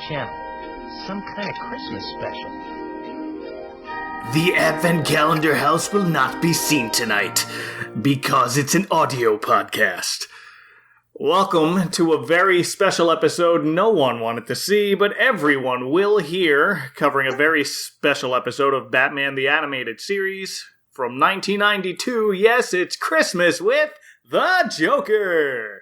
channel. Some kind of Christmas special. The Advent Calendar House will not be seen tonight, because it's an audio podcast. Welcome to a very special episode no one wanted to see, but everyone will hear, covering a very special episode of Batman the Animated Series from 1992. Yes, it's Christmas with the Joker!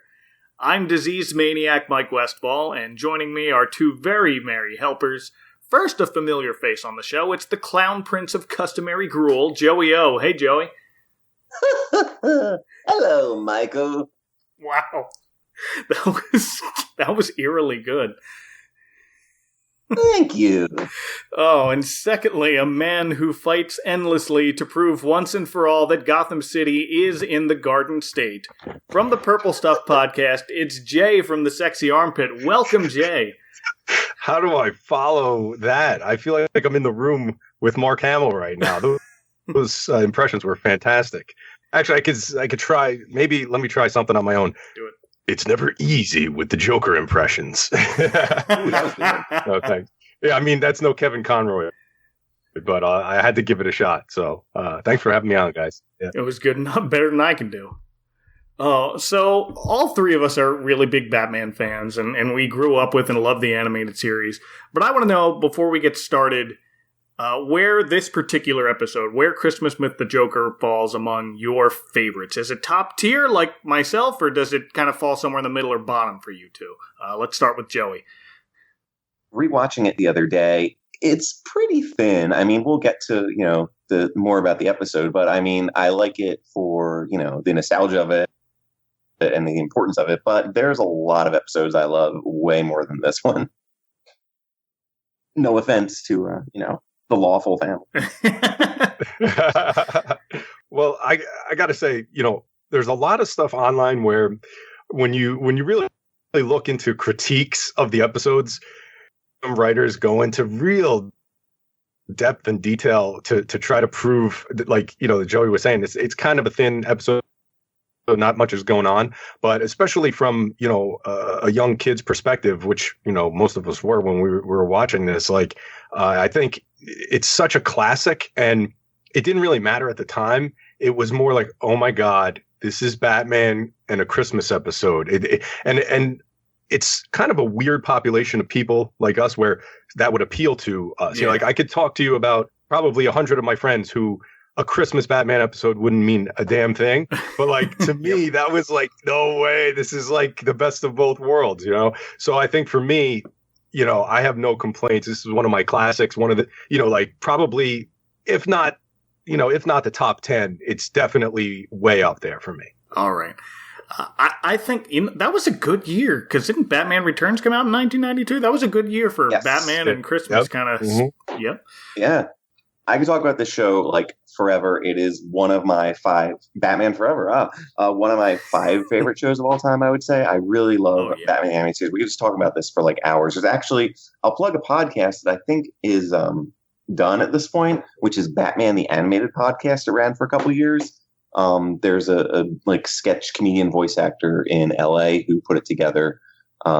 I'm diseased maniac Mike Westfall, and joining me are two very merry helpers. First, a familiar face on the show, it's the Clown Prince of Customary Gruel, Joey O. Hey, Joey. Hello, Michael. Wow. That was eerily good. Thank you. Oh, and secondly, a man who fights endlessly to prove once and for all that Gotham City is in the Garden State. From the Purple Stuff podcast, it's Jay from the Sexy Armpit. Welcome, Jay. How do I follow that? I feel like I'm in the room with Mark Hamill right now. Those impressions were fantastic. Actually, I could try. Maybe let me try something on my own. Do it. It's never easy with the Joker impressions. No, thanks. Yeah, I mean, that's no Kevin Conroy, but I had to give it a shot. So thanks for having me on, guys. Yeah. It was good, not better than I can do. So all three of us are really big Batman fans, and we grew up with and love the animated series. But I want to know, before we get started, where this particular episode, where Christmas with the Joker falls among your favorites. Is it top tier like myself, or does it kind of fall somewhere in the middle or bottom for you two? Let's start with Joey. Rewatching it the other day, it's pretty thin. I mean, we'll get to, the more about the episode, but I mean, I like it for, the nostalgia of it and the importance of it, but there's a lot of episodes I love way more than this one. No offense to, the lawful family. Well, I got to say, there's a lot of stuff online where when you really look into critiques of the episodes, some writers go into real depth and detail to try to prove that, like, that Joey was saying, it's kind of a thin episode. So not much is going on, but especially from, a young kid's perspective, which, most of us were when we were watching this, like, I think it's such a classic, and it didn't really matter at the time. It was more like, oh my God, this is Batman and a Christmas episode. And it's kind of a weird population of people like us where that would appeal to us. Yeah. I could talk to you about probably 100 of my friends who a Christmas Batman episode wouldn't mean a damn thing. But like, to me, that was like, no way. This is like the best of both worlds, So I think for me, I have no complaints. This is one of my classics, one of the, probably, if not the top 10, it's definitely way up there for me. All right. I think that was a good year, because didn't Batman Returns come out in 1992? That was a good year for Batman and Christmas, kind of. Mm-hmm. Yep. Yeah. I could talk about this show like forever. It is one of my 5 Batman Forever. One of my 5 favorite shows of all time, I would say. I really love Batman animated series. We could just talk about this for like hours. There's actually, I'll plug a podcast that I think is done at this point, which is Batman the Animated Podcast. It ran for a couple of years. There's a like sketch comedian voice actor in LA who put it together.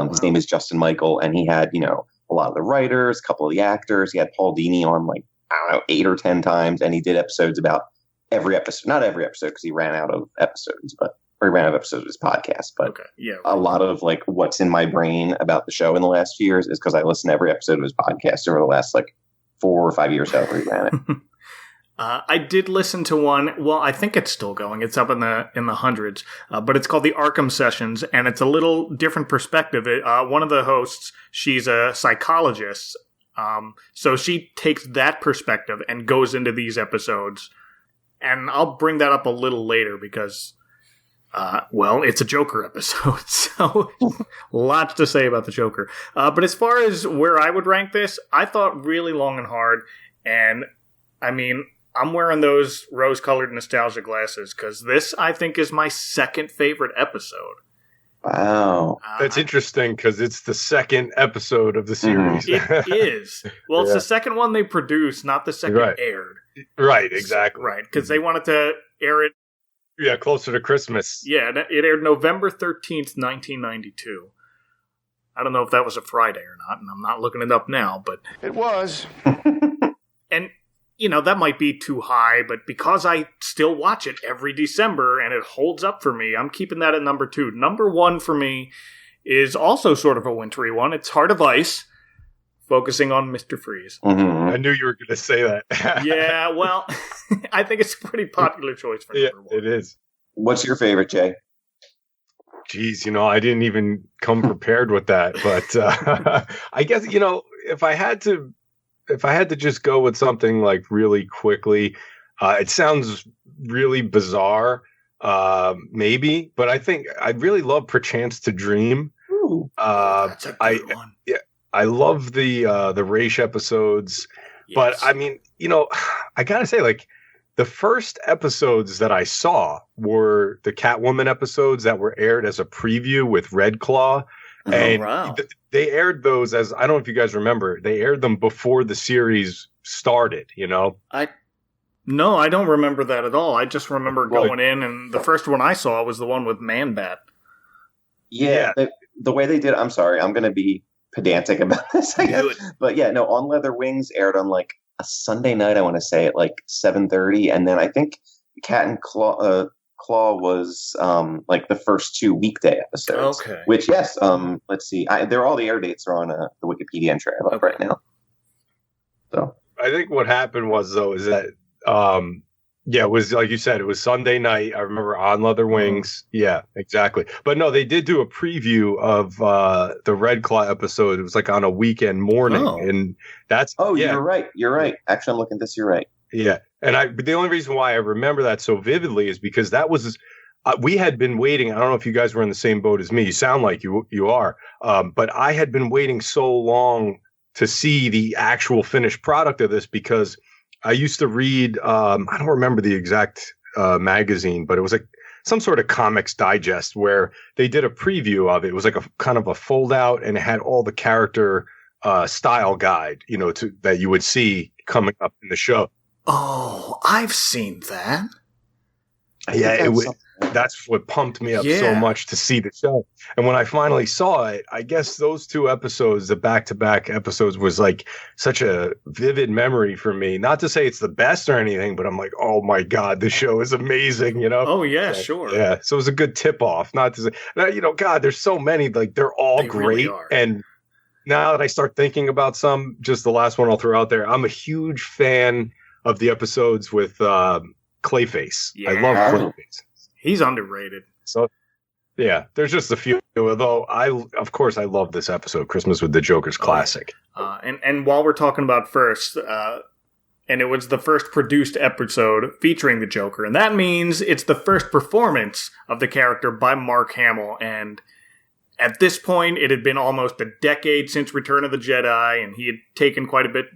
His name is Justin Michael, and he had, a lot of the writers, a couple of the actors. He had Paul Dini on like, I don't know, 8 or 10 times, and he did episodes about every episode. Not every episode, because he ran out of episodes, or he ran out of episodes of his podcast. But a lot of like what's in my brain about the show in the last few years is because I listened to every episode of his podcast over the last like 4 or 5 years, however he ran it. I did listen to one. Well, I think it's still going. It's up in the hundreds, but it's called the Arkham Sessions, and it's a little different perspective. One of the hosts, she's a psychologist. So she takes that perspective and goes into these episodes, and I'll bring that up a little later because, it's a Joker episode, so lots to say about the Joker. But as far as where I would rank this, I thought really long and hard, and I mean, I'm wearing those rose-colored nostalgia glasses because this, I think, is my second favorite episode. Wow. That's interesting because it's the second episode of the series. It is. Well, it's the second one they produced, not the second aired. Right, exactly. Right, because they wanted to air it. Yeah, closer to Christmas. Yeah, it aired November 13th, 1992. I don't know if that was a Friday or not, and I'm not looking it up now, but It was. and that might be too high, but because I still watch it every December and it holds up for me, I'm keeping that at number 2. Number 1 for me is also sort of a wintry one. It's Heart of Ice, focusing on Mr. Freeze. Mm-hmm. I knew you were going to say that. Yeah, well, I think it's a pretty popular choice for number 1. It is. What's your favorite, Jay? Geez, I didn't even come prepared with that, but I guess if I had to just go with something like really quickly, it sounds really bizarre, maybe, but I think I'd really love Perchance to Dream. Ooh, that's a good one. Yeah, I love the Raish episodes, Yes. but I mean, I gotta say, like, the first episodes that I saw were the Catwoman episodes that were aired as a preview with Red Claw. And wow. They aired those as, I don't know if you guys remember, they aired them before the series started, No, I don't remember that at all. I just remember going in, and the first one I saw was the one with Man-Bat. Yeah. The way they did, I'm sorry, I'm going to be pedantic about this, I guess. But yeah, no, On Leather Wings aired on like a Sunday night, I want to say, at like 7:30, and then I think Cat and Claw was like the first 2 weekday episodes. Okay. Which, yes, let's see, they're all the air dates are on the Wikipedia entry I have up right now. So I think what happened was, though, is that it was like you said, it was Sunday night. I remember On Leather Wings. Yeah, exactly. But no, they did do a preview of the Red Claw episode. It was like on a weekend morning, and that's You're right. Actually, I'm looking at this. You're right. Yeah, and the only reason why I remember that so vividly is because that was we had been waiting. I don't know if you guys were in the same boat as me. You sound like you are, but I had been waiting so long to see the actual finished product of this because I used to read. I don't remember the exact magazine, but it was like some sort of comics digest where they did a preview of it. It was like a kind of a fold out, and it had all the character style guide, that you would see coming up in the show. Oh, I've seen that. Yeah, that's what pumped me up so much to see the show. And when I finally saw it, I guess those 2 episodes, the back-to-back episodes, was like such a vivid memory for me. Not to say it's the best or anything, but I'm like, oh my God, this show is amazing, Oh, yeah, sure. Yeah, so it was a good tip-off. Not to say, God, there's so many, like, they're all great. Really are. And now that I start thinking about some, just the last one I'll throw out there, I'm a huge fan of the episodes with Clayface. Yeah. I love Clayface. He's underrated. So, yeah, there's just a few. Although I love this episode, Christmas with the Joker's classic. And while we're talking about first, and it was the first produced episode featuring the Joker, and that means it's the first performance of the character by Mark Hamill. And at this point, it had been almost a decade since Return of the Jedi, and he had taken quite a bit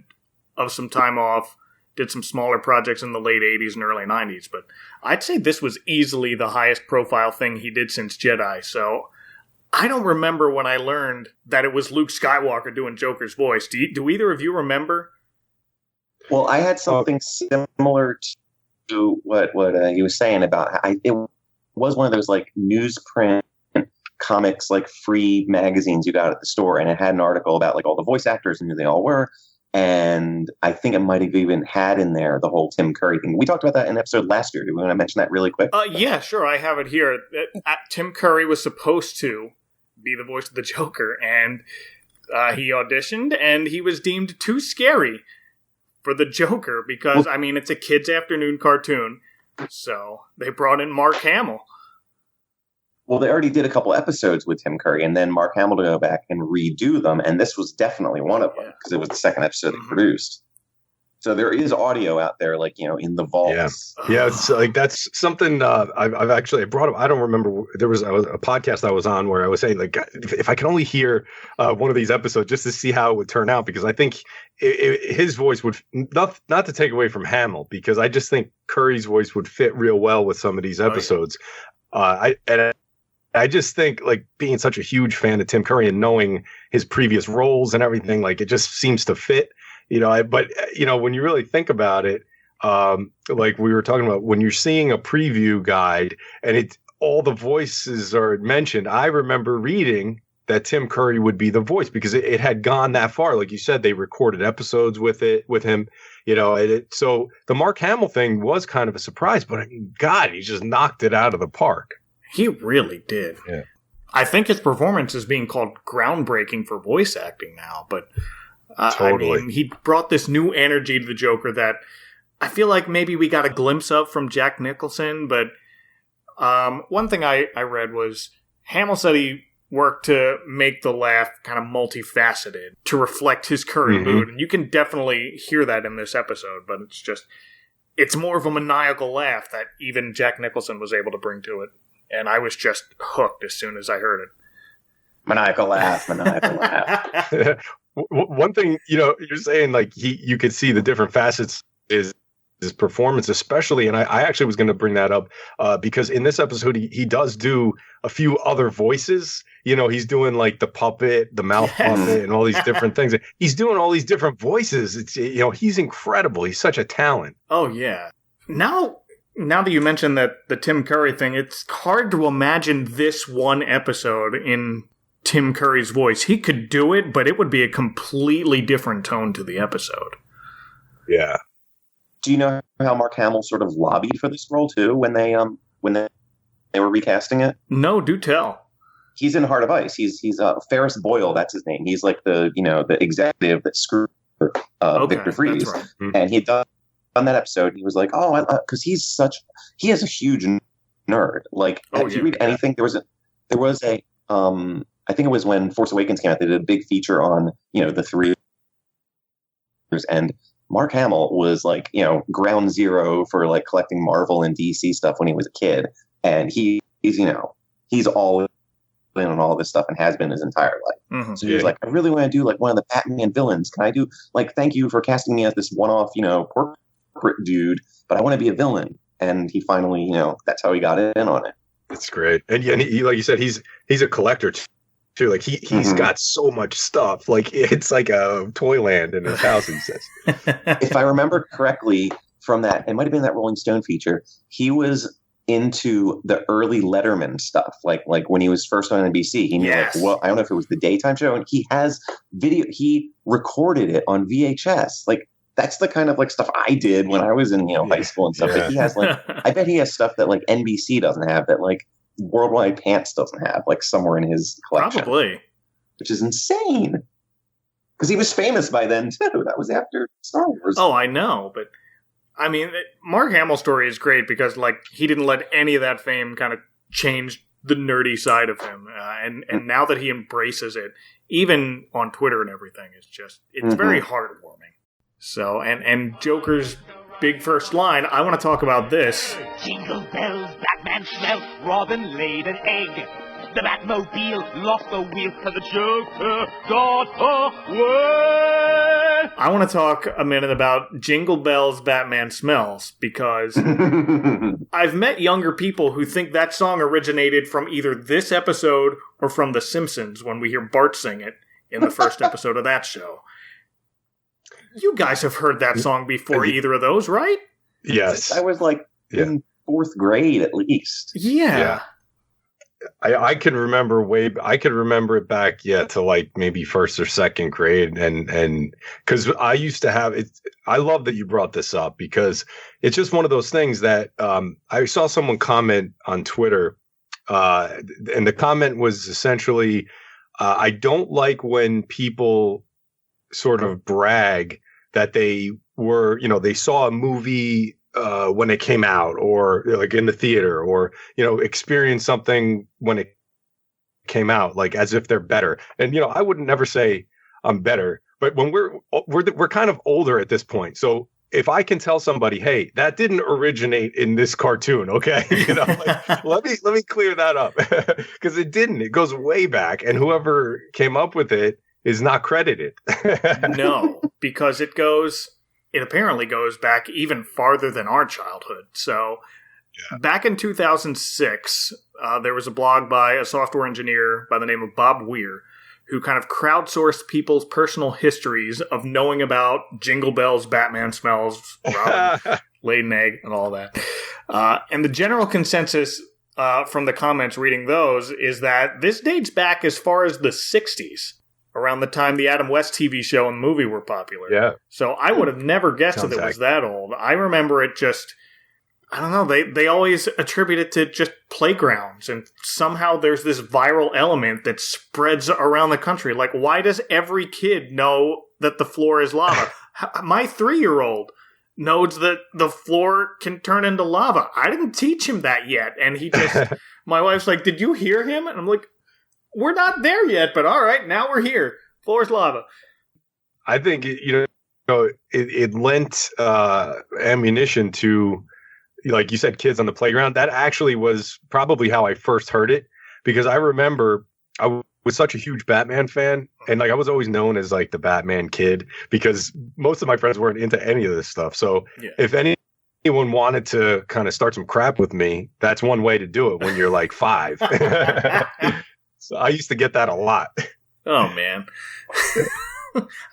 of some time off. Did some smaller projects in the late 80s and early 90s, but I'd say this was easily the highest profile thing he did since Jedi, so I don't remember when I learned that it was Luke Skywalker doing Joker's voice. Do either of you remember? Well, I had something similar to what he was saying about it was one of those like newsprint comics, like free magazines you got at the store, and it had an article about like all the voice actors and who they all were. And I think it might have even had in there the whole Tim Curry thing. We talked about that in an episode last year. Do we want to mention that really quick? Yeah, sure. I have it here. Tim Curry was supposed to be the voice of the Joker, and he auditioned, and he was deemed too scary for the Joker because, it's a kids' afternoon cartoon. So they brought in Mark Hamill. Well, they already did a couple episodes with Tim Curry, and then Mark Hamill to go back and redo them, and this was definitely one of them because it was the second episode they produced. So there is audio out there, like, in the vaults. Yeah, it's like that's something I've actually brought up. I don't remember. There was a podcast I was on where I was saying, like, if I could only hear one of these episodes just to see how it would turn out, because I think his voice would not to take away from Hamill, because I just think Curry's voice would fit real well with some of these episodes. I just think, like, being such a huge fan of Tim Curry and knowing his previous roles and everything, like, it just seems to fit, but when you really think about it, like we were talking about, when you're seeing a preview guide and all the voices are mentioned, I remember reading that Tim Curry would be the voice, because it had gone that far. Like you said, they recorded episodes with him, so the Mark Hamill thing was kind of a surprise, but I mean, God, he just knocked it out of the park. He really did. Yeah. I think his performance is being called groundbreaking for voice acting now, but totally. I mean, he brought this new energy to the Joker that I feel like maybe we got a glimpse of from Jack Nicholson, but one thing I read was Hamill said he worked to make the laugh kind of multifaceted to reflect his current mood. And you can definitely hear that in this episode, but it's more of a maniacal laugh that even Jack Nicholson was able to bring to it. And I was just hooked as soon as I heard it. Maniacal laugh. One thing, you're saying like you could see the different facets is his performance, especially, and I actually was going to bring that up because in this episode he does do a few other voices. He's doing like the puppet, the mouth puppet, and all these different things. He's doing all these different voices. It's he's incredible. He's such a talent. Oh yeah. Now that you mentioned the Tim Curry thing, it's hard to imagine this one episode in Tim Curry's voice. He could do it, but it would be a completely different tone to the episode. Yeah. Do you know how Mark Hamill sort of lobbied for this role too when they were recasting it? No, do tell. He's in Heart of Ice. He's Ferris Boyle. That's his name. He's like the executive that screwed Victor Freeze. That's right. Mm-hmm. And he had done that episode. He was like, because he has a huge nerd. Like, if you read anything, there was a I think it was when Force Awakens came out. They did a big feature on the three, and Mark Hamill was like, ground zero for like collecting Marvel and DC stuff when he was a kid. And he's all in on all this stuff and has been his entire life. Mm-hmm. So he was like, I really want to do like one of the Batman villains. Can I do like, thank you for casting me as this one-off, corporate dude, but I want to be a villain. And he finally, that's how he got in on it. That's great. And he, like you said, he's a collector too. Like he's got so much stuff. Like it's like a toy land in his house, he says. If I remember correctly from that, it might have been that Rolling Stone feature, he was into the early Letterman stuff. Like when he was first on NBC, he knew I don't know if it was the daytime show, and he has video, he recorded it on VHS. Like that's the kind of like stuff I did when I was in, high school and stuff. Yeah. Like he has like, I bet he has stuff that like NBC doesn't have, that like Worldwide Pants doesn't have, like somewhere in his collection. Probably. Which is insane. Because he was famous by then too. That was after Star Wars. Oh, I know, but I mean, Mark Hamill's story is great because like he didn't let any of that fame kind of change the nerdy side of him. And now that he embraces it, even on Twitter and everything, it's very heartwarming. So, and Joker's big first line, I want to talk about this. Jingle bells, Batman smelt, Robin laid an egg. The Batmobile lost the wheel to the Joker got away. I want to talk a minute about Jingle Bells, Batman Smells, because I've met younger people who think that song originated from either this episode or from The Simpsons when we hear Bart sing it in the first episode of that show. You guys have heard that song before either of those, right? Yes. I was like in fourth grade at least. Yeah. I can remember it back to like maybe first or second grade, and because I used to have it. I love that you brought this up because it's just one of those things that I saw someone comment on Twitter, and the comment was essentially, I don't like when people sort of brag that they were, they saw a movie when it came out, or like in the theater, or experience something when it came out, like as if they're better. And I wouldn't never say I'm better, but when we're kind of older at this point, so if I can tell somebody, hey, that didn't originate in this cartoon, okay, let me clear that up because it didn't. It goes way back, and whoever came up with it is not credited. No, because it apparently goes back even farther than our childhood. So back in 2006, there was a blog by a software engineer by the name of Bob Weir who kind of crowdsourced people's personal histories of knowing about Jingle Bells, Batman Smells, Robin laid an egg, and all that. And the general consensus from the comments reading those is that this dates back as far as the 60s, around the time the Adam West TV show and movie were popular. Yeah. So I would have never guessed that it was that old. I remember it just, I don't know, they always attribute it to just playgrounds, and somehow there's this viral element that spreads around the country. Like, why does every kid know that the floor is lava? My 3-year-old knows that the floor can turn into lava. I didn't teach him that yet. And he just, my wife's like, did you hear him? And I'm like, we're not there yet, but all right, now we're here. Floor's lava. I think, it lent ammunition to, like you said, kids on the playground. That actually was probably how I first heard it, because I remember I was such a huge Batman fan, and like I was always known as like the Batman kid because most of my friends weren't into any of this stuff. So if anyone wanted to kind of start some crap with me, that's one way to do it when you're like 5. So I used to get that a lot. Oh man.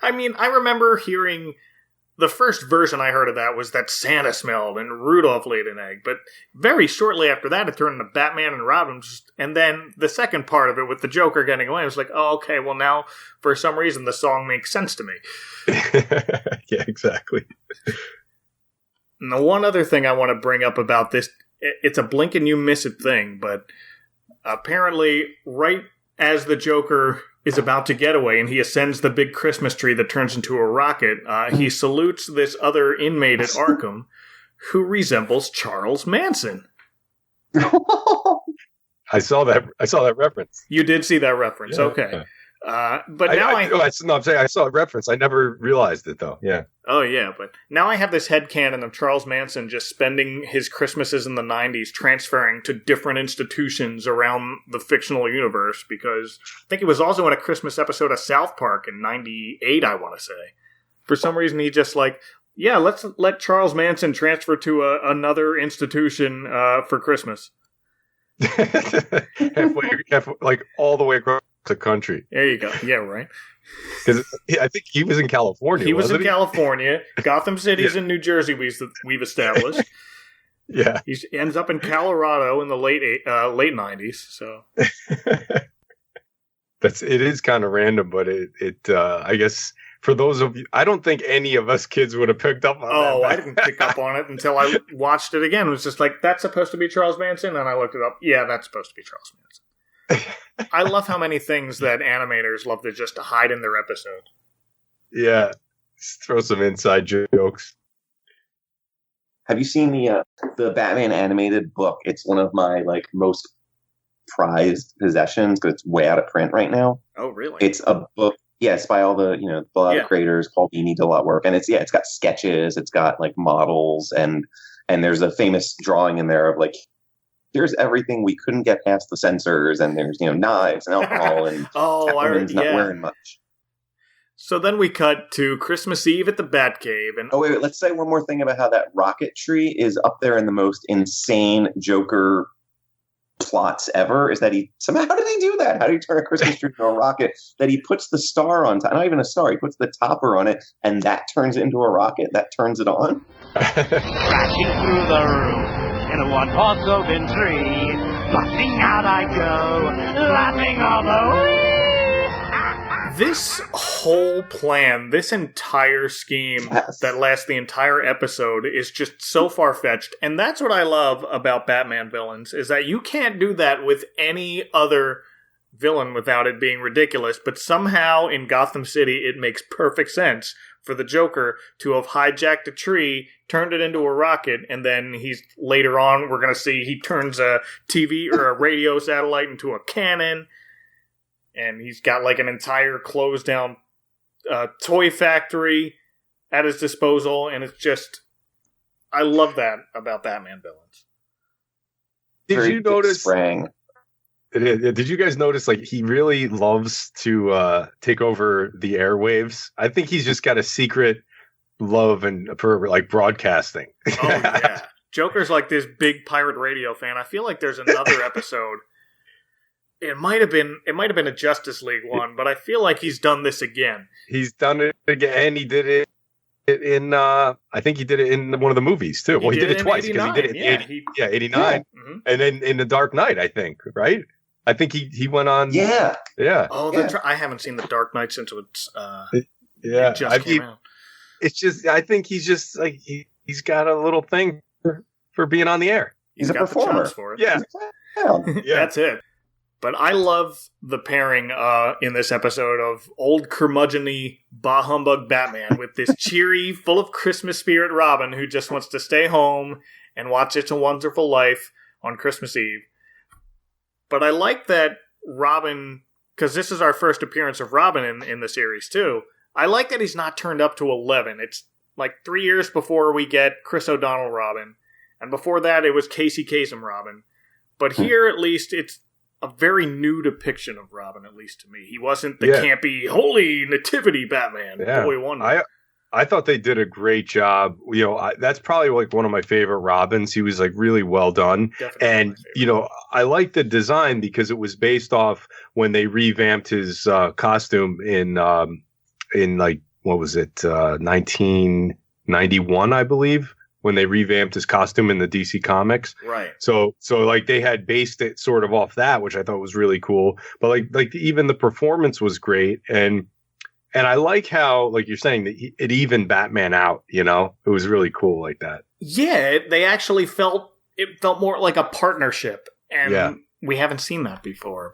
I mean, I remember hearing the first version I heard of that was that Santa smelled and Rudolph laid an egg. But very shortly after that, it turned into Batman and Robin. And then the second part of it with the Joker getting away, I was like, oh, okay, well now, for some reason, the song makes sense to me. Yeah, exactly. And the one other thing I want to bring up about this, it's a blink and you miss it thing, but apparently right as the Joker is about to get away and he ascends the big Christmas tree that turns into a rocket, he salutes this other inmate at Arkham who resembles Charles Manson. I saw that reference. You did see that reference. Yeah. Okay. But now I'm saying I saw a reference. I never realized it though. Yeah. Oh yeah, but now I have this headcanon of Charles Manson just spending his Christmases in the 90s transferring to different institutions around the fictional universe, because I think he was also in a Christmas episode of South Park in 98, I want to say. For some reason he just like, yeah, let's let Charles Manson transfer to another institution for Christmas. halfway, like all the way across the country. There you go. Yeah, right. Because I think he was in California. He was in California. Gotham City's in New Jersey. We've established. Yeah, he ends up in Colorado in the late 90s. So it is kind of random, but it I guess for those of you, I don't think any of us kids would have picked up on that. Oh, I didn't pick up on it until I watched it again. It was just like, that's supposed to be Charles Manson, and I looked it up. Yeah, that's supposed to be Charles Manson. I love how many things that animators love to just hide in their episode. Yeah, just throw some inside jokes. Have you seen the Batman animated book? It's one of my like most prized possessions because it's way out of print right now. Oh, really? It's a book. Yes, by all the a lot of creators. Paul Dini did a lot of work, and it's got sketches, it's got like models, and there's a famous drawing in there of like, here's everything we couldn't get past the censors, and there's knives and alcohol, and Catwoman's not wearing much. So then we cut to Christmas Eve at the Batcave, and wait, let's say one more thing about how that rocket tree is up there in the most insane Joker plots ever. Is that how did he do that? How did he turn a Christmas tree into a rocket? That he puts the star on top, not even a star, he puts the topper on it, and that turns it into a rocket. That turns it on. Crashing through the roof in a one-horse open tree, busting out I go, laughing all the way. This whole plan, this entire scheme that lasts the entire episode is just so far-fetched. And that's what I love about Batman villains, is that you can't do that with any other villain without it being ridiculous. But somehow in Gotham City, it makes perfect sense for the Joker to have hijacked a tree, turned it into a rocket, and then later on, we're going to see he turns a TV or a radio satellite into a cannon. And he's got like an entire closed down toy factory at his disposal. And it's just, I love that about Batman villains. Did you notice? Did you guys notice, like, he really loves to take over the airwaves? I think he's just got a secret love for like broadcasting. Oh, yeah. Joker's like this big pirate radio fan. I feel like there's another episode. It might have been a Justice League one, but I feel like he's done this again. He's done it again. He did it it in I think he did it in one of the movies too. Well, he did it twice because he did it in 89, Mm-hmm. and then in The Dark Knight, I think, right? I think he went on. Yeah. Oh, I haven't seen The Dark Knight since it's it just came out. It's just, I think he's just like he's got a little thing for being on the air. He's a got performer. the chops for it. Yeah. That's it. But I love the pairing in this episode of old curmudgeon-y bah humbug Batman with this cheery, full of Christmas spirit Robin who just wants to stay home and watch It's a Wonderful Life on Christmas Eve. But I like that Robin, because this is our first appearance of Robin in the series too, I like that he's not turned up to 11. It's like 3 years before we get Chris O'Donnell Robin, and before that it was Casey Kasem Robin. But here at least it's a very new depiction of Robin, at least to me. He wasn't the campy, holy nativity Batman. Yeah. Boy wonder. I thought they did a great job. You know, that's probably like one of my favorite Robins. He was like really well done. Definitely and, you know, I like the design because it was based off when they revamped his costume in like, what was it, 1991, I believe, when they revamped his costume in the DC Comics. Right. So like they had based it sort of off that, which I thought was really cool. But like even the performance was great. And I like how, like you're saying, that it evened Batman out, you know? It was really cool like that. Yeah, they actually felt more like a partnership. And we haven't seen that before.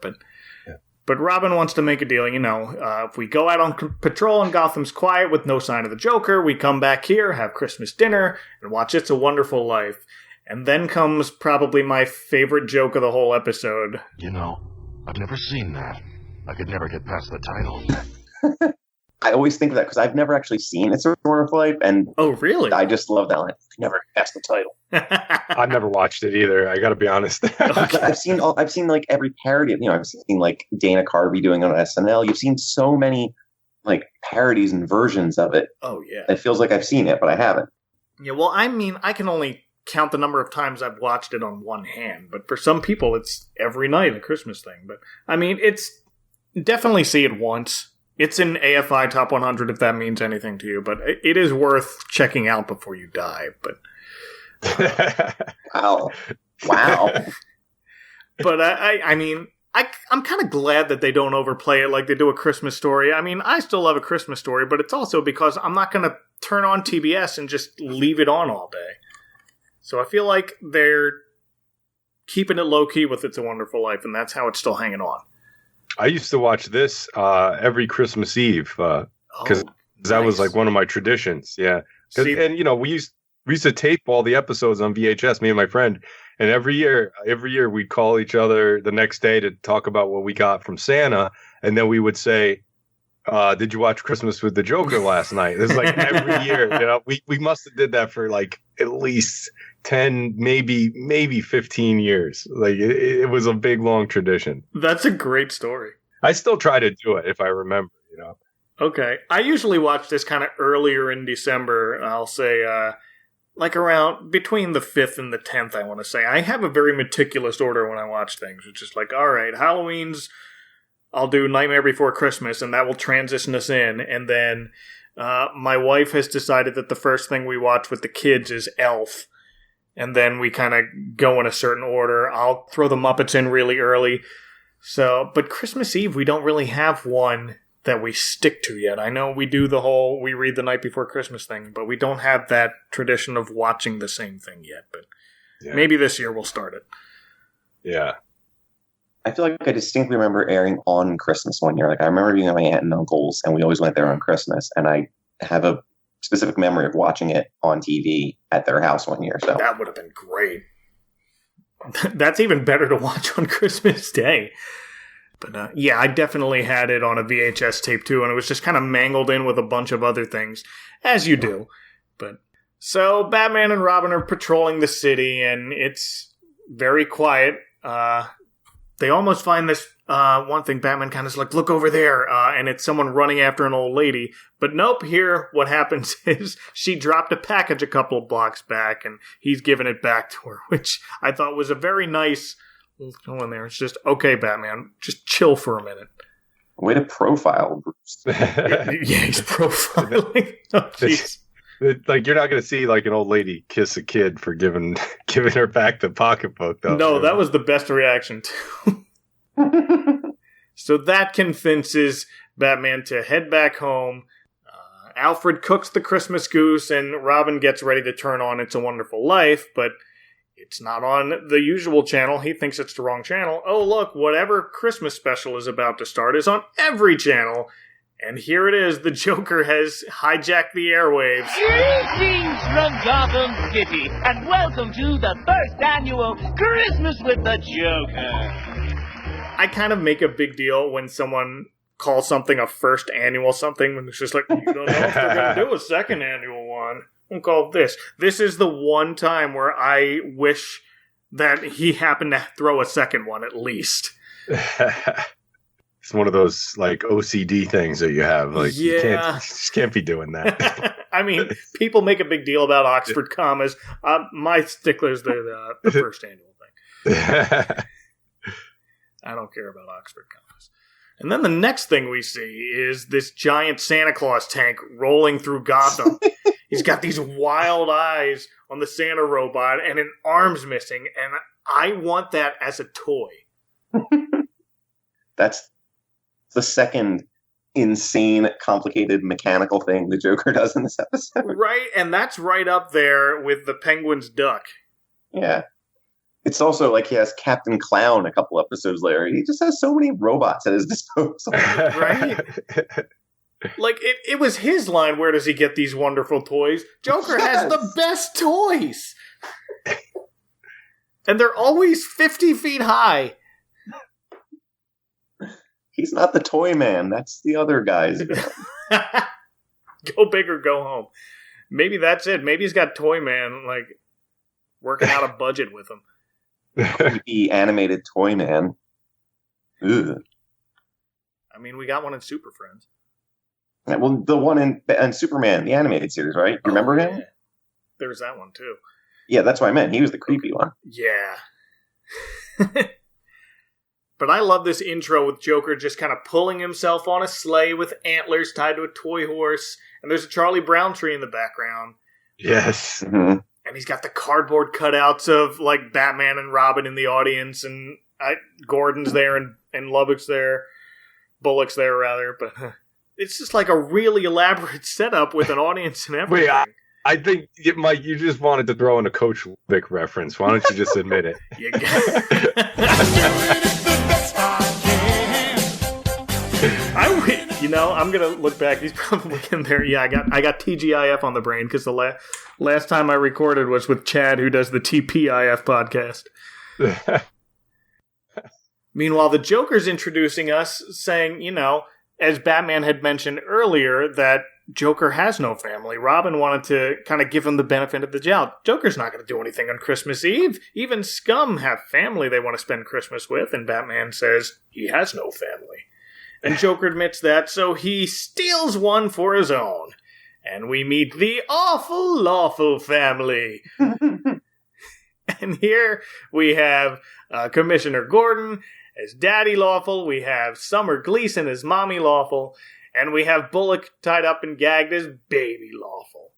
But Robin wants to make a deal, you know. If we go out on patrol and Gotham's quiet with no sign of the Joker, we come back here, have Christmas dinner, and watch It's a Wonderful Life. And then comes probably my favorite joke of the whole episode. You know, I've never seen that. I could never get past the title. I always think of that because I've never actually seen It's a Wonderful Life, and oh, really? I just love that line. Never guessed the title. I've never watched it either. I got to be honest. I've seen like every parody. You know, I've seen like Dana Carvey doing it on SNL. You've seen so many like parodies and versions of it. Oh yeah. It feels like I've seen it, but I haven't. Yeah. Well, I mean, I can only count the number of times I've watched it on one hand, but for some people, it's every night a Christmas thing. But I mean, it's definitely see it once. It's in AFI Top 100 if that means anything to you, but it is worth checking out before you die. But wow. But I mean, I'm kind of glad that they don't overplay it like they do A Christmas Story. I mean, I still love A Christmas Story, but it's also because I'm not going to turn on TBS and just leave it on all day. So I feel like they're keeping it low-key with It's a Wonderful Life, and that's how it's still hanging on. I used to watch this every Christmas Eve because that was like one of my traditions. Yeah. And, you know, we used to tape all the episodes on VHS, me and my friend. And every year we'd call each other the next day to talk about what we got from Santa. And then we would say, did you watch Christmas with the Joker last night? This is like every year. You know, we must have did that for like at least 10, maybe 15 years. Like it was a big, long tradition. That's a great story. I still try to do it if I remember, you know. Okay. I usually watch this kind of earlier in December. I'll say, like around between the 5th and the 10th, I want to say. I have a very meticulous order when I watch things. It's just like, all right, Halloween's, I'll do Nightmare Before Christmas, and that will transition us in. And then my wife has decided that the first thing we watch with the kids is Elf. And then we kind of go in a certain order. I'll throw the Muppets in really early. But Christmas Eve, we don't really have one that we stick to yet. I know we do we read the night before Christmas thing, but we don't have that tradition of watching the same thing yet. But maybe this year we'll start it. Yeah. I feel like I distinctly remember airing on Christmas one year. Like I remember being at my aunt and uncle's, and we always went there on Christmas. And I have a specific memory of watching it on TV at their house one year. So that would have been great. That's even better to watch on Christmas Day. But I definitely had it on a VHS tape too, and it was just kind of mangled in with a bunch of other things, as you do. But so Batman and Robin are patrolling the city, and it's very quiet. They almost find this one thing. Batman kind of is like, look over there, and it's someone running after an old lady. But nope, here what happens is she dropped a package a couple of blocks back, and he's giving it back to her, which I thought was a very nice little in there. It's just, okay, Batman, just chill for a minute. Way to profile Bruce. Yeah, he's profiling. Oh, jeez. Like, you're not going to see like an old lady kiss a kid for giving her back the pocketbook, though. No, that was the best reaction too. So that convinces Batman to head back home. Alfred cooks the Christmas goose, and Robin gets ready to turn on It's a Wonderful Life, but it's not on the usual channel. He thinks it's the wrong channel. Oh, look, whatever Christmas special is about to start is on every channel. And here it is. The Joker has hijacked the airwaves. Greetings from Gotham City, and welcome to the first annual Christmas with the Joker. I kind of make a big deal when someone calls something a first annual something, when it's just like, you don't know if they're going to do a second annual one. We'll call it this. This is the one time where I wish that he happened to throw a second one at least. It's one of those like OCD things that you have. Like, you just can't be doing that. I mean, people make a big deal about Oxford commas. My stickler's the first annual thing. I don't care about Oxford commas. And then the next thing we see is this giant Santa Claus tank rolling through Gotham. He's got these wild eyes on the Santa robot and an arm's missing, and I want that as a toy. That's the second insane, complicated mechanical thing the Joker does in this episode. Right, and that's right up there with the Penguin's duck. Yeah. It's also like he has Captain Clown a couple episodes later. He just has so many robots at his disposal. Right? Like, it was his line, where does he get these wonderful toys? Joker has the best toys! And they're always 50 feet high. He's not the toy man. That's the other guy's. Go big or go home. Maybe that's it. Maybe he's got Toy Man, like, working out a budget with him. Creepy animated toy man. Ugh. I mean, we got one in Super Friends. Yeah, well, the one in Superman, the animated series, right? You remember him? Yeah. There's that one, too. Yeah, that's what I meant. He was the creepy one. Yeah. But I love this intro with Joker just kind of pulling himself on a sleigh with antlers tied to a toy horse. And there's a Charlie Brown tree in the background. Yes. Mm-hmm. And he's got the cardboard cutouts of, like, Batman and Robin in the audience. And Gordon's there and Lubbock's there. Bullock's there, rather. But it's just like a really elaborate setup with an audience and everything. Wait, I think, Mike, you just wanted to throw in a Coach Lubbock reference. Why don't you just admit it? I'm gonna look back. He's probably in there. Yeah, I got TGIF on the brain because the last time I recorded was with Chad, who does the TPIF podcast. Meanwhile, the Joker's introducing us, saying, as Batman had mentioned earlier, that Joker has no family. Robin wanted to kind of give him the benefit of the doubt. Joker's not going to do anything on Christmas Eve. Even scum have family they want to spend Christmas with, and Batman says he has no family. And Joker admits that, so he steals one for his own. And we meet the awful, lawful family. And here we have Commissioner Gordon as Daddy Lawful. We have Summer Gleason as Mommy Lawful. And we have Bullock tied up and gagged as Baby Lawful.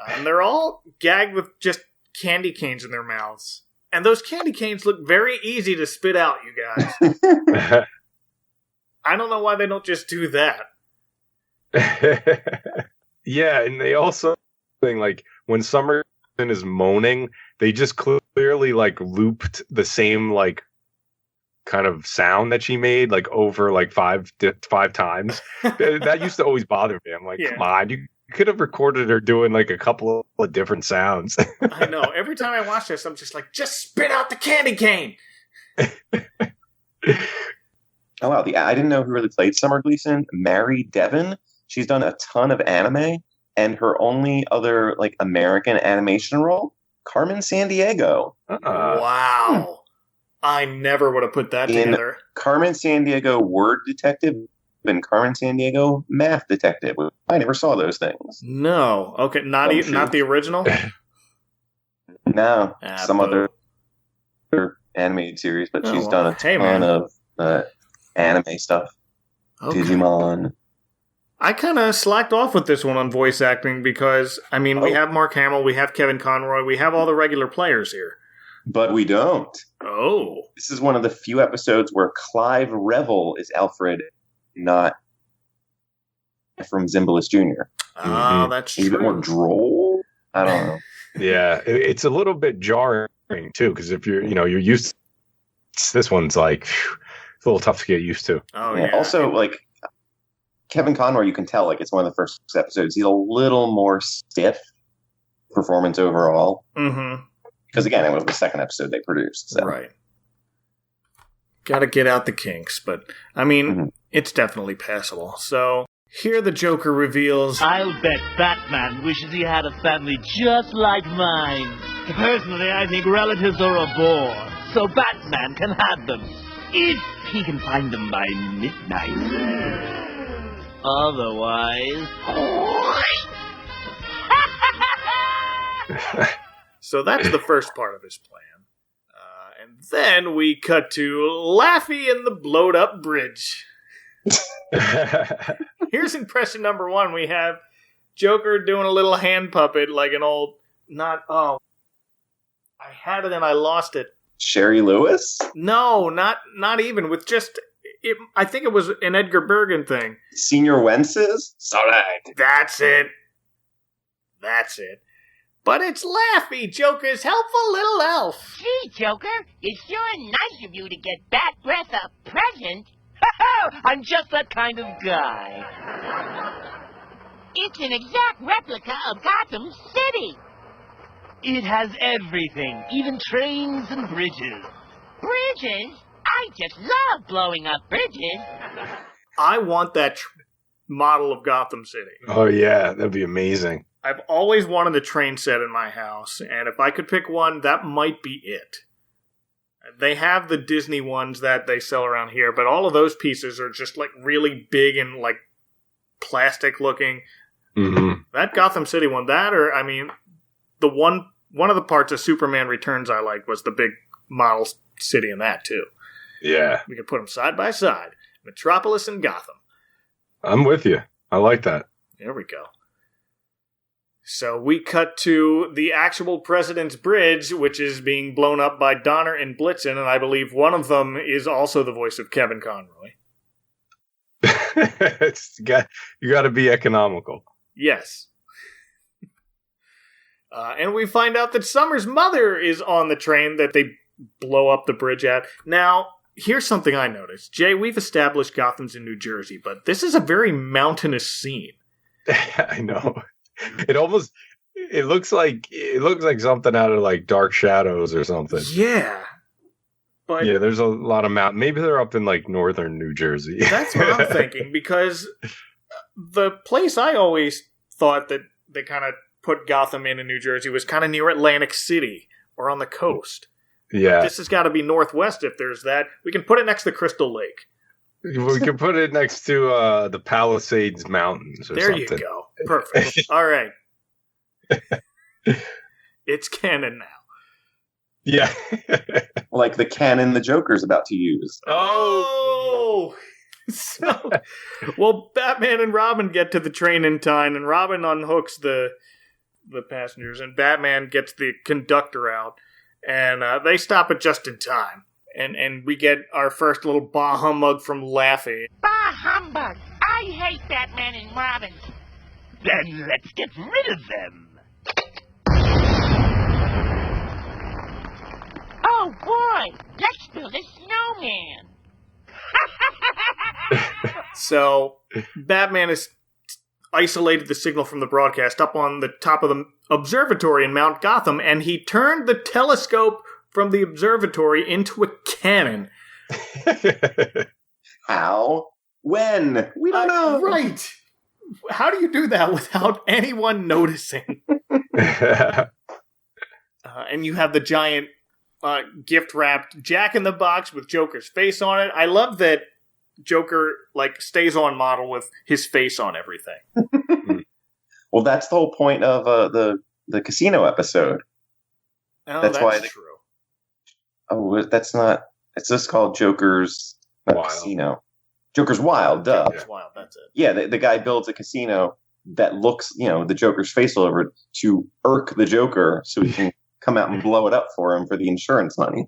And they're all gagged with just candy canes in their mouths. And those candy canes look very easy to spit out, you guys. I don't know why they don't just do that. Yeah, and they also think, like, when Summer is moaning, they just clearly, like, looped the same, like, kind of sound that she made, like, over, like, five times. That used to always bother me. I'm like, Come on, you could have recorded her doing, like, a couple of different sounds. I know. Every time I watch this, I'm just like, just spit out the candy cane! Oh, wow. I didn't know who really played Summer Gleason. Mary Devon. She's done a ton of anime, and her only other, like, American animation role, Carmen Sandiego. Wow. I never would have put that together. Carmen Sandiego Word Detective and Carmen Sandiego Math Detective. I never saw those things. No. Okay, not the original? No. Some other animated series, but she's done a ton of anime stuff. Okay. Digimon. I kind of slacked off with this one on voice acting because, I mean, we have Mark Hamill, we have Kevin Conroy, we have all the regular players here. But we don't. Oh. This is one of the few episodes where Clive Revel is Alfred, not from Zimbalist Jr. Oh, that's true. He's a bit more droll. I don't know. Yeah, it's a little bit jarring too, because if you're used to this one's like it's a little tough to get used to. Oh yeah. Also, like Kevin Conroy, you can tell like it's one of the first episodes. He's a little more stiff performance overall. Mm-hmm. Because again, it was the second episode they produced. So. Right. Got to get out the kinks, but I mean, it's definitely passable. So here the Joker reveals, I'll bet Batman wishes he had a family just like mine. Personally, I think relatives are a bore, so Batman can have them. If he can find them by midnight. Otherwise... So that's the first part of his plan. And then we cut to Laffy and the blowed up bridge. Here's impression number one. We have Joker doing a little hand puppet like an old... I had it and I lost it. Sherry Lewis? No, not even. With just... I think it was an Edgar Bergen thing. Senior Wences? Sorry. That's it. But it's Laffy, Joker's helpful little elf. Gee, Joker, it's sure nice of you to get Bat Breath a present. I'm just that kind of guy. It's an exact replica of Gotham City. It has everything, even trains and bridges. Bridges? I just love blowing up bridges. I want that model of Gotham City. Oh, yeah, that'd be amazing. I've always wanted a train set in my house, and if I could pick one, that might be it. They have the Disney ones that they sell around here, but all of those pieces are just like really big and like plastic looking. Mm-hmm. That Gotham City one, the one of the parts of Superman Returns I liked was the big model city in that too. Yeah. We could put them side by side. Metropolis and Gotham. I'm with you. I like that. There we go. So we cut to the actual President's Bridge, which is being blown up by Donner and Blitzen, and I believe one of them is also the voice of Kevin Conroy. You got to be economical. Yes. And we find out that Summer's mother is on the train that they blow up the bridge at. Now, here's something I noticed. Jay, we've established Gotham's in New Jersey, but this is a very mountainous scene. I know. It looks like something out of like Dark Shadows or something. Yeah. But yeah, there's a lot of mountain. Maybe they're up in like northern New Jersey. That's what I'm thinking, because the place I always thought that they kind of put Gotham in New Jersey was kind of near Atlantic City or on the coast. Yeah. This has got to be northwest if there's that. We can put it next to Crystal Lake. We can put it next to the Palisades Mountains or something. There you go. Perfect. All right. It's canon now. Yeah. Like the cannon the Joker's about to use. Oh! So, well, Batman and Robin get to the train in time, and Robin unhooks the passengers, and Batman gets the conductor out, and they stop it just in time. And we get our first little bah humbug from Laffy. Bah humbug! I hate Batman and Robin. Then let's get rid of them. Oh boy! Let's build a snowman! So, Batman has isolated the signal from the broadcast up on the top of the observatory in Mount Gotham, and he turned the telescope from the observatory into a cannon. How? When? We don't know. Right. How do you do that without anyone noticing? And you have the giant gift-wrapped Jack-in-the-Box with Joker's face on it. I love that Joker stays on model with his face on everything. Well, that's the whole point of the casino episode. Oh, that's why true. Oh, that's not. It's just called Joker's Wild. Casino. Joker's Wild, duh. Joker's Wild, that's it. Yeah, the guy builds a casino that looks, the Joker's face all over it to irk the Joker so he can come out and blow it up for him for the insurance money.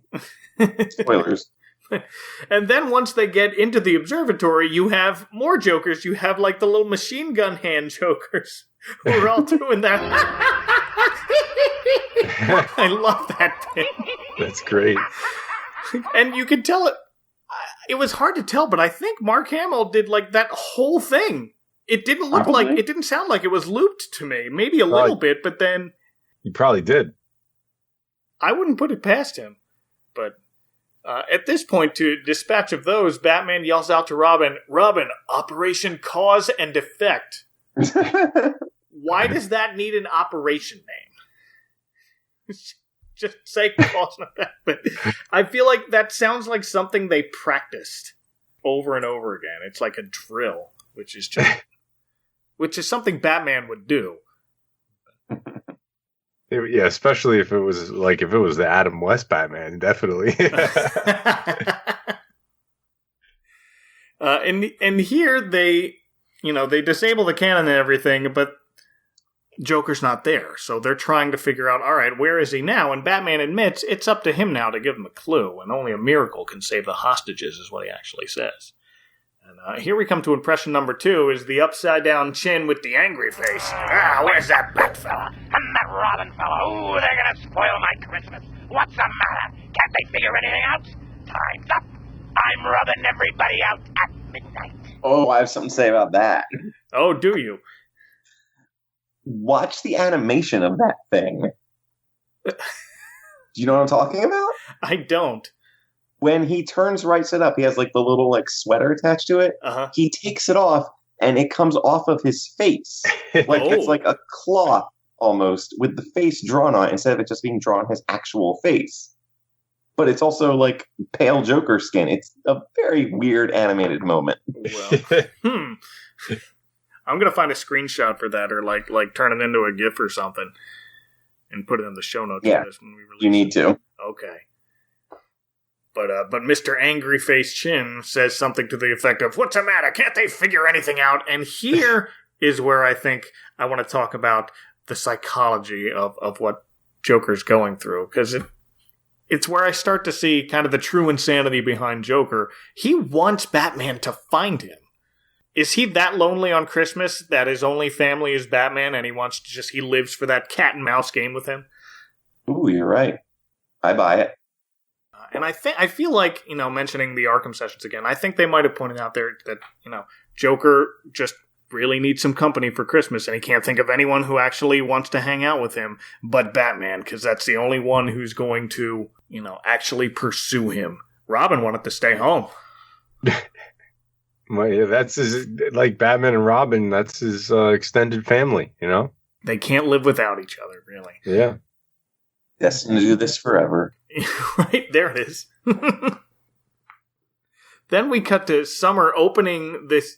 Spoilers. And then once they get into the observatory, you have more Jokers. You have like the little machine gun hand Jokers who are all doing that. I love that bit. That's great. And you could tell it was hard to tell, but I think Mark Hamill did like that whole thing. It didn't look like, it didn't sound like it was looped to me. Maybe a little bit, but then... You probably did. I wouldn't put it past him. But at this point, to dispatch of those, Batman yells out to Robin, Operation Cause and Effect. Why does that need an operation name? Just say cause and effect. But I feel like that sounds like something they practiced over and over again. It's like a drill, which is something Batman would do. Yeah, especially if it was the Adam West Batman, definitely. And here they disable the cannon and everything, but Joker's not there, so they're trying to figure out, all right, where is he now? And Batman admits it's up to him now to give him a clue, and only a miracle can save the hostages, is what he actually says. And here we come to impression number 2, is the upside-down chin with the angry face. Where's that Bat fella? And that Robin fella. Ooh, they're gonna spoil my Christmas. What's the matter? Can't they figure anything out? Time's up. I'm rubbing everybody out at midnight. Oh, I have something to say about that. Oh, do you? Watch the animation of that thing. Do you know what I'm talking about? I don't. When he turns right side up, he has like the little like sweater attached to it. Uh-huh. He takes it off and it comes off of his face. Like it's like a cloth almost with the face drawn on it instead of it just being drawn on his actual face. But it's also like pale Joker skin. It's a very weird animated moment. Well, I'm going to find a screenshot for that or like turn it into a GIF or something and put it in the show notes. Yeah, when we release you need to. Okay. But Mr. Angry Face Chin says something to the effect of, what's the matter? Can't they figure anything out? And here is where I think I want to talk about the psychology of what Joker's going through. Because it's where I start to see kind of the true insanity behind Joker. He wants Batman to find him. Is he that lonely on Christmas that his only family is Batman and he lives for that cat and mouse game with him? Ooh, you're right. I buy it. And I feel like, mentioning the Arkham sessions again, I think they might have pointed out there that, Joker just really needs some company for Christmas and he can't think of anyone who actually wants to hang out with him but Batman, because that's the only one who's going to, actually pursue him. Robin wanted to stay home. Well, yeah, that's his, like Batman and Robin, that's his extended family, They can't live without each other, really. Yeah. Destined to do this forever. Right, there it is. Then we cut to Summer opening this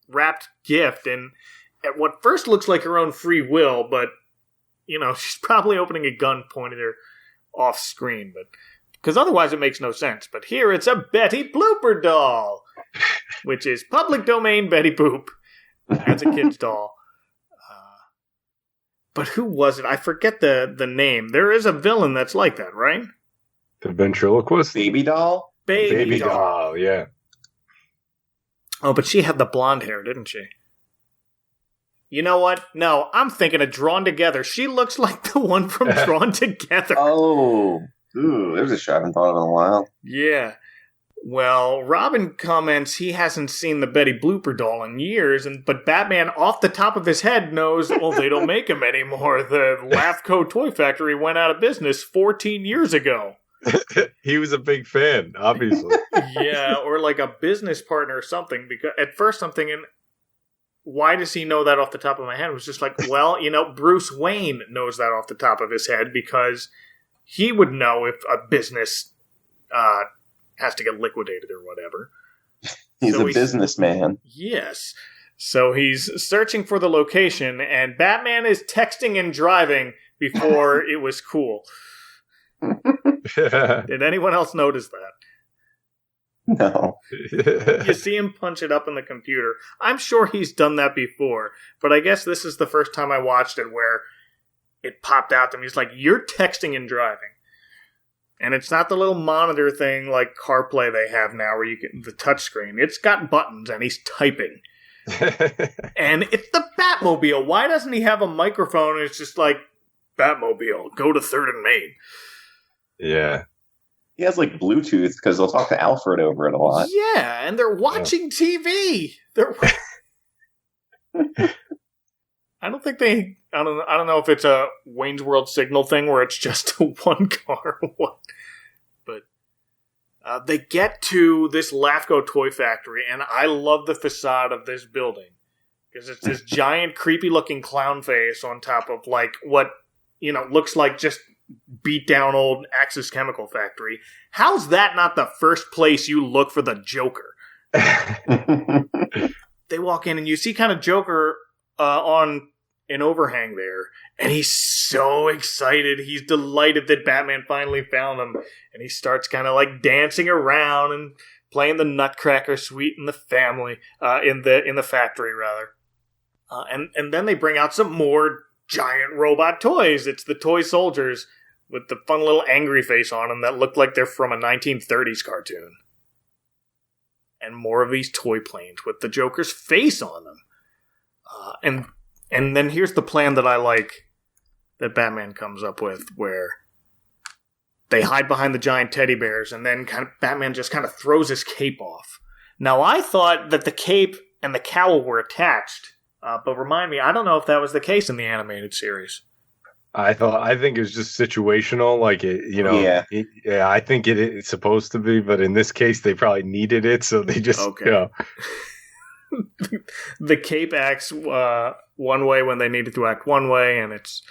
wrapped gift, and at what first looks like her own free will, but, she's probably opening a gun pointed her off screen, but because otherwise it makes no sense. But here it's a Betty Blooper doll, which is public domain Betty Boop as a kid's doll. But who was it? I forget the name. There is a villain that's like that, right? The ventriloquist? Baby doll? Baby doll, yeah. Oh, but she had the blonde hair, didn't she? You know what? No, I'm thinking of Drawn Together. She looks like the one from Drawn Together. Oh, ooh, there's a shot I haven't thought of in a while. Yeah. Well, Robin comments he hasn't seen the Betty Blooper doll in years, but Batman off the top of his head knows, they don't make them anymore. The Laughco Toy Factory went out of business 14 years ago. He was a big fan, obviously. Yeah, or like a business partner or something. Because at first I'm thinking, why does he know that off the top of my head? It was just like, well, Bruce Wayne knows that off the top of his head because he would know if a business has to get liquidated or whatever. He's a businessman. Yes. So he's searching for the location, and Batman is texting and driving before it was cool. Did anyone else notice that? No. You see him punch it up in the computer. I'm sure he's done that before, but I guess this is the first time I watched it where it popped out to me. It's like, you're texting and driving. And it's not the little monitor thing like CarPlay they have now where you get the touchscreen. It's got buttons and he's typing. And it's the Batmobile. Why doesn't he have a microphone? It's just like, Batmobile, go to 3rd and Main. Yeah. He has like Bluetooth because they'll talk to Alfred over it a lot. Yeah, and they're watching TV. I don't think they. I don't know if it's a Wayne's World signal thing where it's just one car or what. But they get to this LAFCO toy factory, and I love the facade of this building because it's this giant, creepy-looking clown face on top of like what looks like just beat down old Axis Chemical Factory. How's that not the first place you look for the Joker? They walk in and you see kind of Joker on an overhang there, and he's so excited. He's delighted that Batman finally found him, and he starts kind of like dancing around and playing the Nutcracker Suite in the family in the factory rather. And then they bring out some more giant robot toys. It's the toy soldiers with the fun little angry face on them that look like they're from a 1930s cartoon. And more of these toy planes with the Joker's face on them. And then here's the plan that I like that Batman comes up with, where they hide behind the giant teddy bears, and then Batman just kind of throws his cape off. Now, I thought that the cape and the cowl were attached. But remind me, I don't know if that was the case in the animated series. I think it was just situational, like it, Yeah, I think it's supposed to be, but in this case, they probably needed it, so they just The cape acts one way when they needed to act one way, and it's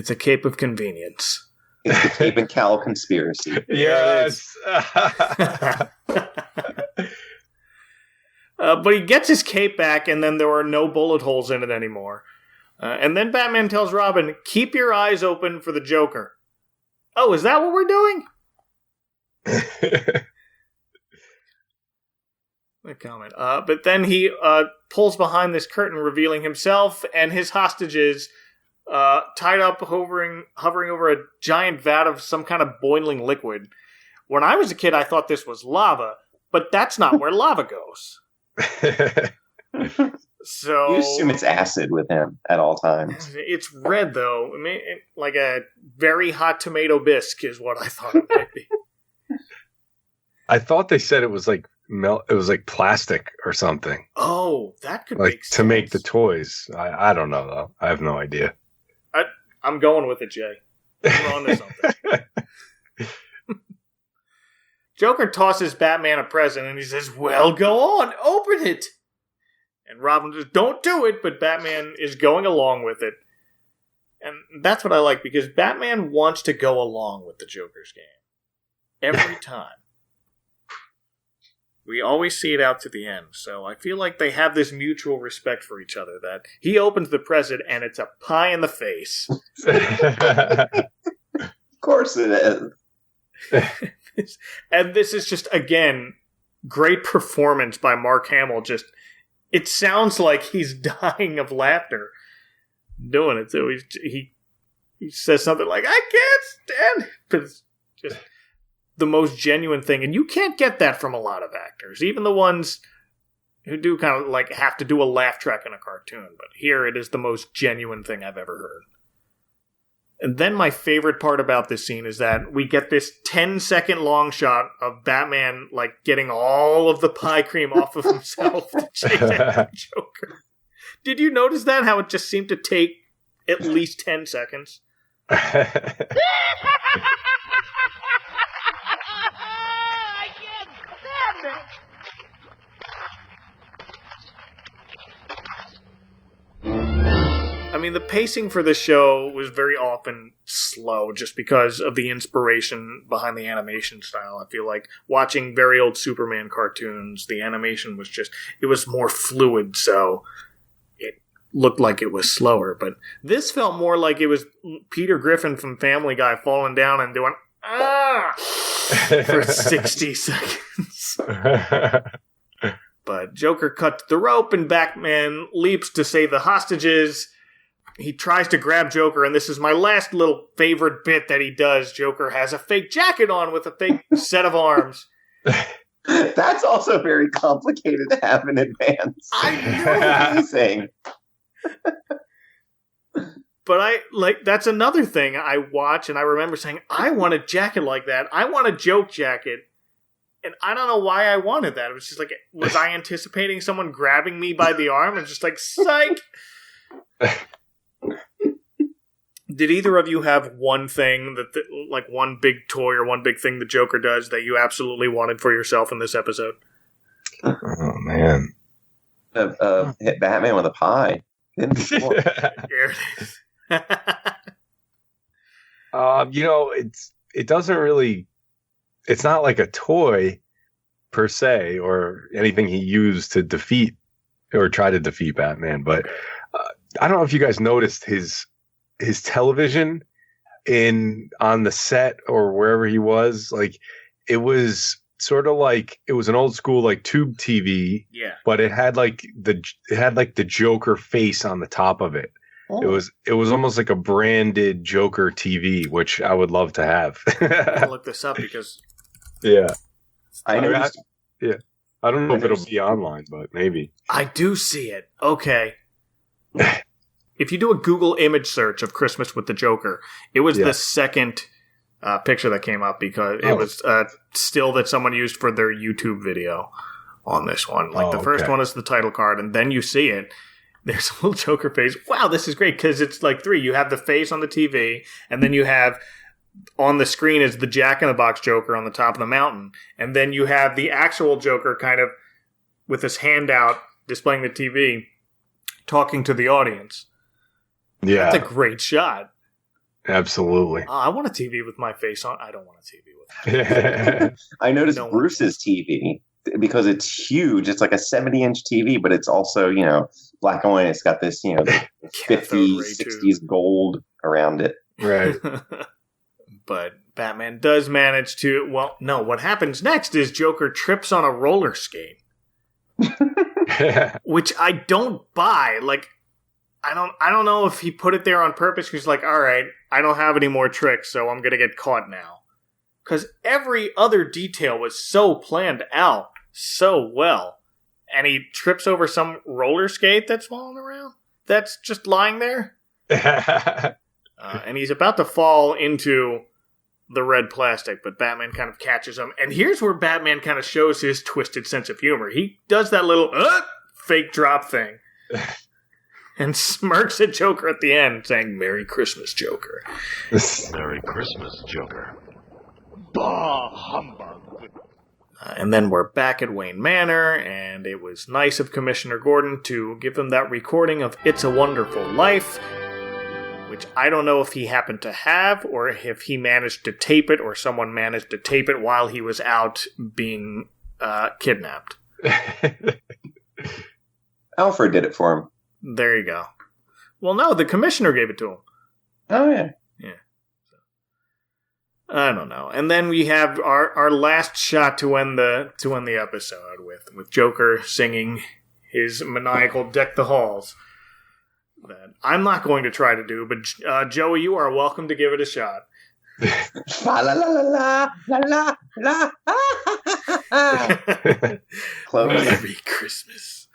a cape of convenience. It's the cape and cowl conspiracy. Yes. But he gets his cape back, and then there are no bullet holes in it anymore. And then Batman tells Robin, keep your eyes open for the Joker. Oh, is that what we're doing? A comment. But then he pulls behind this curtain, revealing himself and his hostages tied up, hovering over a giant vat of some kind of boiling liquid. When I was a kid, I thought this was lava, but that's not where lava goes. So you assume it's acid with him at all times. It's red, though. I mean, like a very hot tomato bisque is what I thought it might be. I thought they said it was like it was like plastic or something. Oh, that could like make sense. To make the toys. I don't know though. I have no idea. I'm going with it, Jay. We're on to something. Joker tosses Batman a present and he says, well, go on, open it. And Robin says, don't do it, but Batman is going along with it. And that's what I like, because Batman wants to go along with the Joker's game. Every time. We always see it out to the end, so I feel like they have this mutual respect for each other, that he opens the present and it's a pie in the face. Of course it is. And this is just, again, great performance by Mark Hamill. Just, it sounds like he's dying of laughter doing it. So he says something like, I can't stand it. But it's just the most genuine thing. And you can't get that from a lot of actors, even the ones who do kind of like have to do a laugh track in a cartoon. But here it is the most genuine thing I've ever heard. And then my favorite part about this scene is that we get this 10-second long shot of Batman like getting all of the pie cream off of himself to chase after Joker. Did you notice that? How it just seemed to take at least 10 seconds? I can't stand it. I mean, the pacing for the show was very often slow just because of the inspiration behind the animation style. I feel like watching very old Superman cartoons, the animation was just, it was more fluid, so it looked like it was slower. But this felt more like it was Peter Griffin from Family Guy falling down and doing, for 60 seconds. But Joker cuts the rope and Batman leaps to save the hostages. He tries to grab Joker, and this is my last little favorite bit that he does. Joker has a fake jacket on with a fake set of arms. That's also very complicated to have in advance. I know. Amazing. But that's another thing I watch, and I remember saying, I want a jacket like that. I want a joke jacket. And I don't know why I wanted that. It was just like, was I anticipating someone grabbing me by the arm and just like, psych? Did either of you have one thing like one big toy or one big thing the Joker does that you absolutely wanted for yourself in this episode? Oh man, hit Batman with a pie. There it is. It doesn't really. It's not like a toy per se or anything he used to defeat or try to defeat Batman, but I don't know if you guys noticed his television on the set or wherever he was. Like, it was sort of like, it was an old school like tube TV, but it had like the Joker face on the top of it. Oh. It was almost like a branded Joker TV, which I would love to have. I'll look this up because I noticed. I don't know if it'll be online, but maybe. I do see it. Okay. If you do a Google image search of Christmas with the Joker, it was the second picture that came up because it was still that someone used for their YouTube video on this one. Like the first one is the title card, and then you see it. There's a little Joker face. Wow, this is great because it's like three. You have the face on the TV, and then you have on the screen is the Jack-in-the-Box Joker on the top of the mountain, and then you have the actual Joker kind of with his hand out displaying the TV, talking to the audience. Yeah. That's a great shot. Absolutely. I want a TV with my face on. I don't want a TV with my I noticed Bruce's TV because it's huge. It's like a 70-inch TV, but it's also, black and white. It's got this, 50s, 60s gold around it. Right. But Batman does manage to, what happens next is Joker trips on a roller skate. Which I don't buy. Like, I don't know if he put it there on purpose. He's like, all right, I don't have any more tricks, so I'm going to get caught now. Because every other detail was so planned out so well. And he trips over some roller skate that's falling around. That's just lying there. And he's about to fall into the red plastic, but Batman kind of catches him. And here's where Batman kind of shows his twisted sense of humor. He does that little fake drop thing. And smirks at Joker at the end, saying, "Merry Christmas, Joker." Merry Christmas, Joker. Bah, humbug. And then we're back at Wayne Manor, and it was nice of Commissioner Gordon to give him that recording of It's a Wonderful Life, which I don't know if he happened to have, or if he managed to tape it, or someone managed to tape it while he was out being kidnapped. Alfred did it for him. There you go. Well, no, the commissioner gave it to him. Oh, yeah. Yeah. So, I don't know. And then we have our last shot to end the episode with Joker singing his maniacal Deck the Halls. That I'm not going to try to do, but Joey, you are welcome to give it a shot. La la la la la la la. Close. Merry Christmas.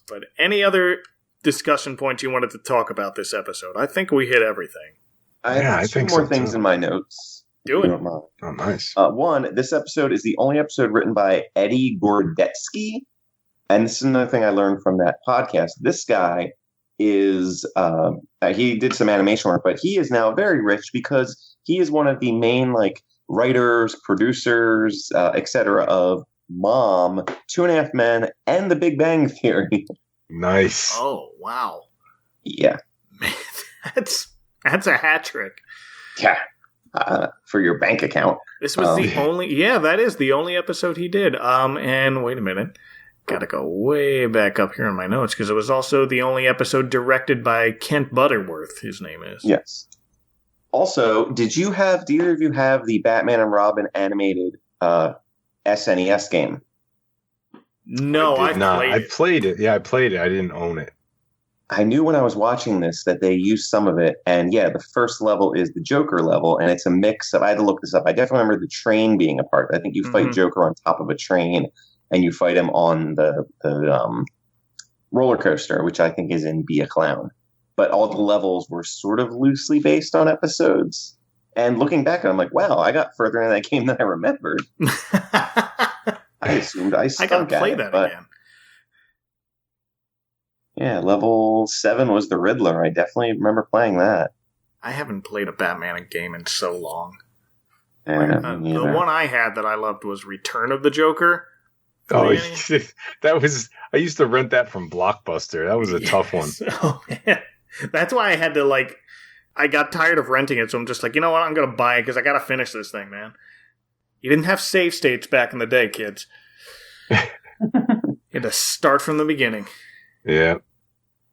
But any other discussion points you wanted to talk about this episode? I think we hit everything. I have two more things in my notes. Do it. Oh, nice. One, this episode is the only episode written by Eddie Gordetsky. And this is another thing I learned from that podcast. This guy is, he did some animation work, but he is now very rich because he is one of the main writers, producers, etc. of Mom, 2.5 Men, and The Big Bang Theory. Nice. Oh, wow. Yeah. Man, that's a hat trick. Yeah. For your bank account. This was the only, that is the only episode he did. And wait a minute. Gotta go way back up here in my notes, because it was also the only episode directed by Kent Butterworth, his name is. Yes. Also, do either of you have the Batman and Robin animated SNES game? No, I played it. Yeah, I played it. I didn't own it. I knew when I was watching this that they used some of it. And yeah, the first level is the Joker level, and it's a mix of, I had to look this up. I definitely remember the train being a part. I think you fight Joker on top of a train, and you fight him on the roller coaster, which I think is in Be a Clown. But all the levels were sort of loosely based on episodes. And looking back, I'm like, wow, I got further in that game than I remembered. I assumed I stunk gotta play at that it, but again. Yeah, level 7 was the Riddler. I definitely remember playing that. I haven't played a Batman game in so long. The one I had that I loved was Return of the Joker. Oh, I used to rent that from Blockbuster. That was a tough one. Oh, man. That's why I had to, I got tired of renting it, so I'm just like, you know what, I'm going to buy it because I got to finish this thing, man. You didn't have save states back in the day, kids. You had to start from the beginning. Yeah.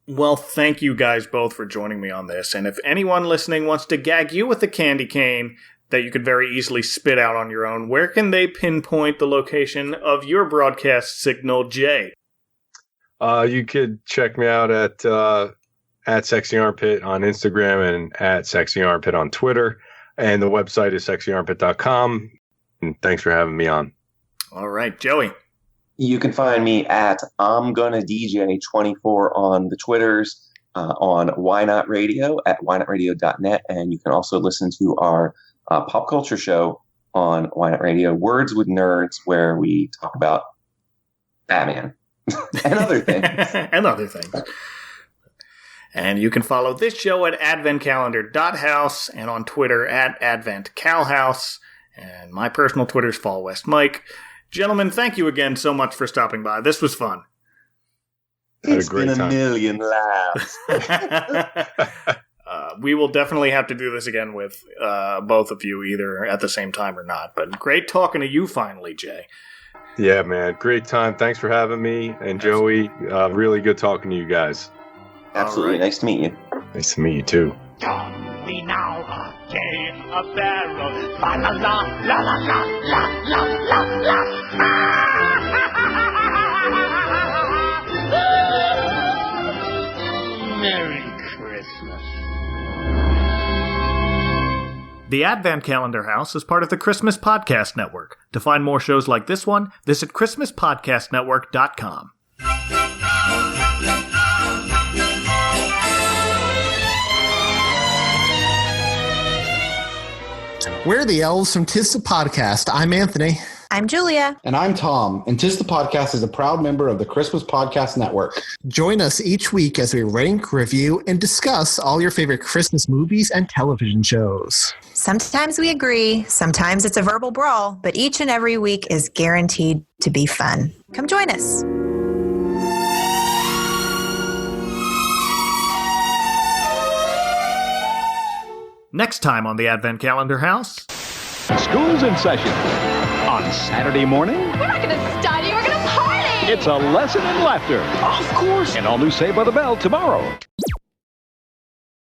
Well, thank you guys both for joining me on this. And if anyone listening wants to gag you with a candy cane that you could very easily spit out on your own, where can they pinpoint the location of your broadcast signal, Jay? You could check me out at Sexy Armpit on Instagram and at Sexy Armpit on Twitter. And the website is sexyarmpit.com. And thanks for having me on. All right, Joey. You can find me at I'm Gonna DJ 24 on the Twitters, on Why Not Radio at whynotradio.net. And you can also listen to our pop culture show on Why Not Radio, Words with Nerds, where we talk about Batman and other things. And you can follow this show at adventcalendar.house and on Twitter at adventcalhouse. And my personal Twitter's FallWestMike. Gentlemen, thank you again so much for stopping by. This was fun. It's been a million laughs. We will definitely have to do this again with both of you, either at the same time or not. But great talking to you finally, Jay. Yeah, man. Great time. Thanks for having me. And Joey, really good talking to you guys. Absolutely. Right. Nice to meet you. Nice to meet you, too. We now gain a barrel. La la la la la la la la la la. Merry Christmas. The Advent Calendar House is part of the Christmas Podcast Network. To find more shows like this one, visit ChristmasPodcastNetwork.com. We're the elves from Tis the Podcast. I'm Anthony. I'm Julia. And I'm Tom. And Tis the Podcast is a proud member of the Christmas Podcast Network. Join us each week as we rank, review, and discuss all your favorite Christmas movies and television shows. Sometimes we agree, sometimes it's a verbal brawl, but each and every week is guaranteed to be fun. Come join us. Next time on the Advent Calendar House. School's in session. On Saturday morning, we're not going to study, we're going to party! It's a lesson in laughter. Of course! And all new Saved by the Bell tomorrow.